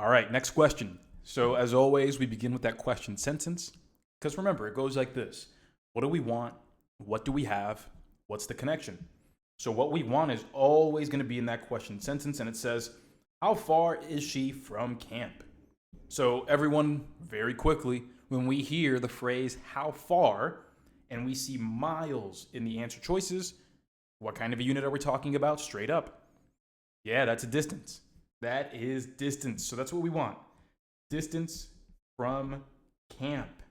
All right, next question. So as always, we begin with that question sentence. Because remember, it goes like this. What do we want? What do we have? What's the connection? So what we want is always going to be in that question sentence. And it says, how far is she from camp? So everyone, very quickly, when we hear the phrase how far and we see miles in the answer choices, what kind of a unit are we talking about? Straight up. Yeah, that's a distance. That is distance. So that's what we want. Distance from camp.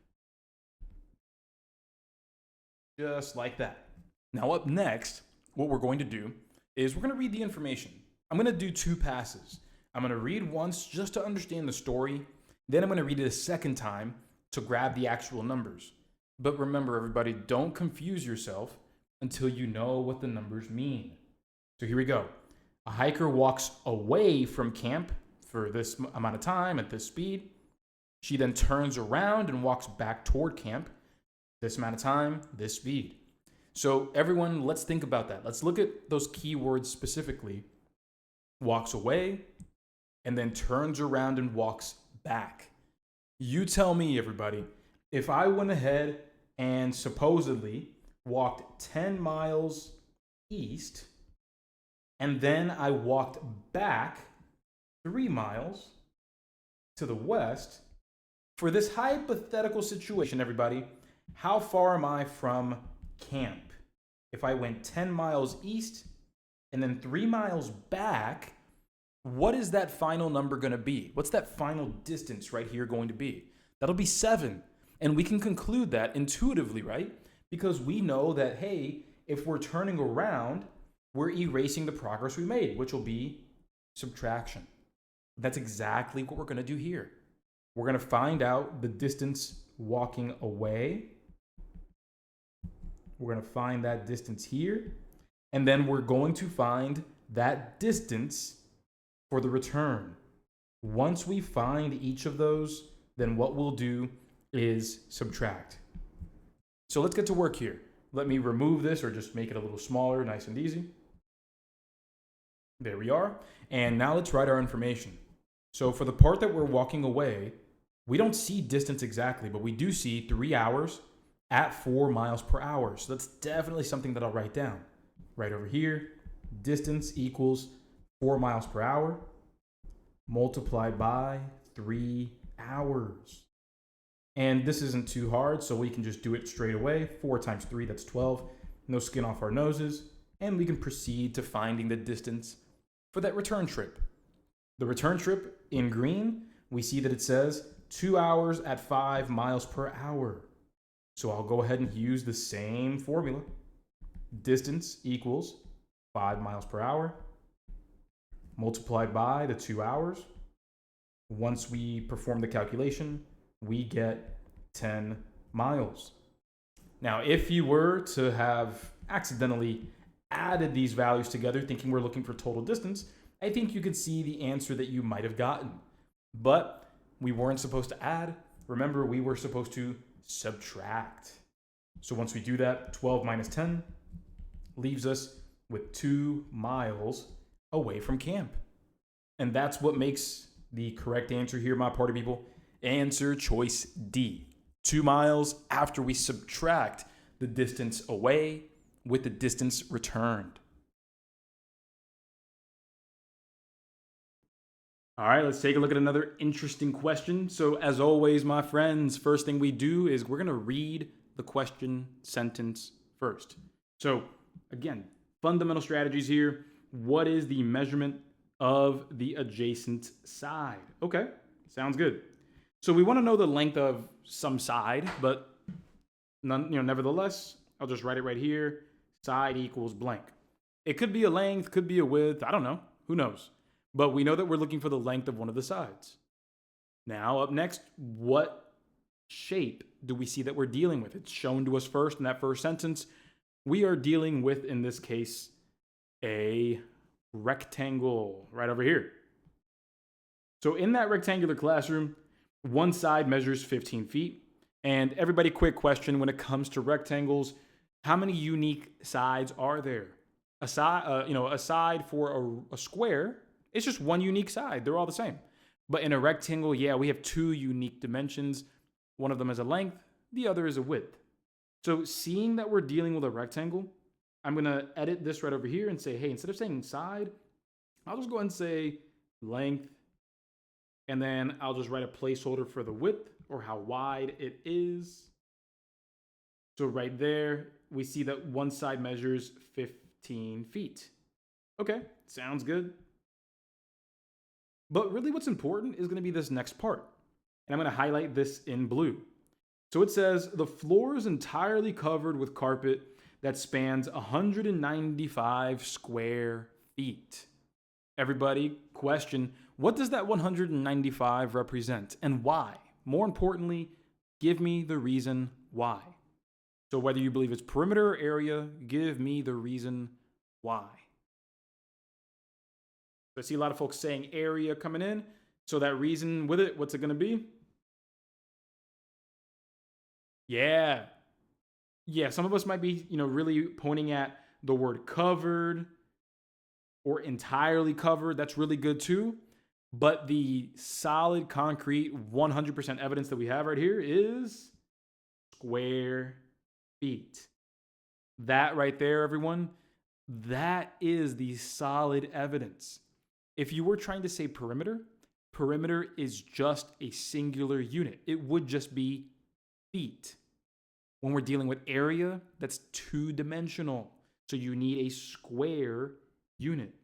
Just like that. Now up next, what we're going to do is we're going to read the information. I'm going to do 2 passes. I'm going to read once just to understand the story. Then I'm going to read it a second time to grab the actual numbers. But remember, everybody, don't confuse yourself until you know what the numbers mean. So here we go. A hiker walks away from camp for this amount of time at this speed. She then turns around and walks back toward camp. This amount of time, this speed. So everyone, let's think about that. Let's look at those keywords specifically. Walks away and then turns around and walks back. You tell me, everybody, if I went ahead and supposedly walked 10 miles east and then I walked back 3 miles to the west, for this hypothetical situation, everybody, how far am I from camp? If I went 10 miles east and then 3 miles back, what is that final number going to be? What's that final distance right here going to be? That'll be 7. And we can conclude that intuitively, right? Because we know that, hey, if we're turning around, we're erasing the progress we made, which will be subtraction. That's exactly what we're going to do here. We're going to find out the distance walking away. We're going to find that distance here. And then we're going to find that distance for the return. Once we find each of those, then what we'll do is subtract. So let's get to work here. Let me remove this or just make it a little smaller, nice and easy. There we are. And now let's write our information. So for the part that we're walking away, we don't see distance exactly, but we do see 3 hours at 4 miles per hour. So that's definitely something that I'll write down. Right over here, distance equals 4 miles per hour multiplied by 3 hours. And this isn't too hard, so we can just do it straight away. 4 times 3, that's 12. No skin off our noses. And we can proceed to finding the distance for that return trip. The return trip in green, we see that it says 2 hours at 5 miles per hour. So I'll go ahead and use the same formula. Distance equals 5 miles per hour multiplied by the 2 hours. Once we perform the calculation, we get 10 miles. Now, if you were to have accidentally added these values together, thinking we're looking for total distance, I think you could see the answer that you might have gotten. But we weren't supposed to add. Remember, we were supposed to subtract. So once we do that, 12 minus 10 leaves us with 2 miles away from camp. And that's what makes the correct answer here, my party people. Answer choice D. 2 miles after we subtract the distance away with the distance returned. All right, let's take a look at another interesting question. So as always, my friends, first thing we do is we're going to read the question sentence first. So again, fundamental strategies here. What is the measurement of the adjacent side? Okay, sounds good. So we want to know the length of some side, but nevertheless, I'll just write it right here. Side equals blank. It could be a length, could be a width. I don't know. Who knows? But we know that we're looking for the length of one of the sides. Now, up next, what shape do we see that we're dealing with? It's shown to us first in that first sentence. We are dealing with, in this case, a rectangle right over here. So in that rectangular classroom, one side measures 15 feet. And everybody, quick question, when it comes to rectangles, how many unique sides are there? A side for a square, it's just one unique side. They're all the same. But in a rectangle, yeah, we have two unique dimensions. One of them is a length, the other is a width. So seeing that we're dealing with a rectangle, I'm going to edit this right over here and say, hey, instead of saying side, I'll just go ahead and say length, and then I'll just write a placeholder for the width or how wide it is. So right there, we see that one side measures 15 feet. Okay, sounds good. But really what's important is going to be this next part. And I'm going to highlight this in blue. So it says the floor is entirely covered with carpet that spans 195 square feet. Everybody, question, what does that 195 represent and why? More importantly, give me the reason why. So whether you believe it's perimeter or area, give me the reason why. I see a lot of folks saying area coming in. So that reason with it, what's it going to be? Yeah. Yeah, some of us might be, really pointing at the word covered or entirely covered. That's really good too. But the solid, concrete, 100% evidence that we have right here is square feet. That right there, everyone, that is the solid evidence. If you were trying to say perimeter, perimeter is just a singular unit. It would just be feet. When we're dealing with area, that's two-dimensional. So you need a square unit.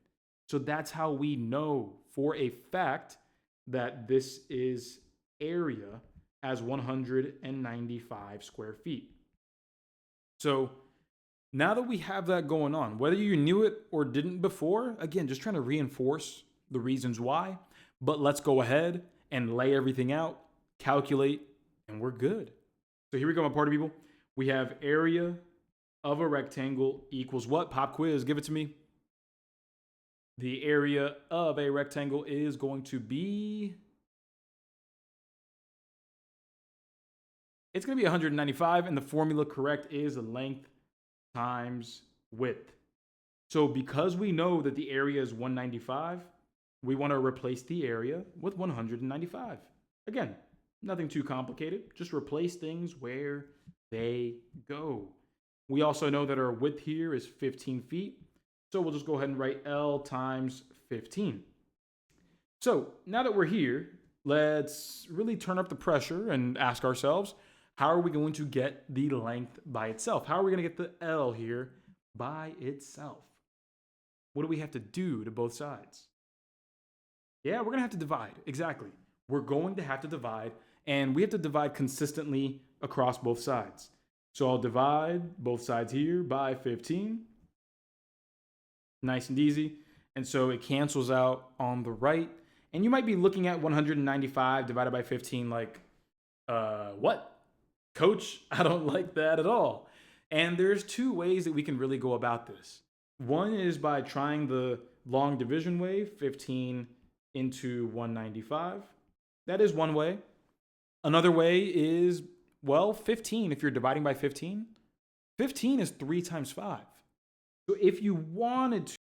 So that's how we know for a fact that this is area as 195 square feet. So now that we have that going on, whether you knew it or didn't before, again, just trying to reinforce the reasons why, but let's go ahead and lay everything out, calculate, and we're good. So here we go, my party people. We have area of a rectangle equals what? Pop quiz, give it to me. The area of a rectangle is going to be, it's going to be 195, and the formula correct is length times width. So because we know that the area is 195, we want to replace the area with 195. Again, nothing too complicated. Just replace things where they go. We also know that our width here is 15 feet. So we'll just go ahead and write L times 15. So now that we're here, let's really turn up the pressure and ask ourselves, how are we going to get the length by itself? How are we going to get the L here by itself? What do we have to do to both sides? Yeah, we're going to have to divide. Exactly. We're going to have to divide, and we have to divide consistently across both sides. So I'll divide both sides here by 15. Nice and easy. And so it cancels out on the right. And you might be looking at 195 divided by 15 like, what? Coach, I don't like that at all. And there's two ways that we can really go about this. One is by trying the long division way, 15 into 195. That is one way. Another way is, 15. If you're dividing by 15, 15 is 3 times 5. So if you wanted to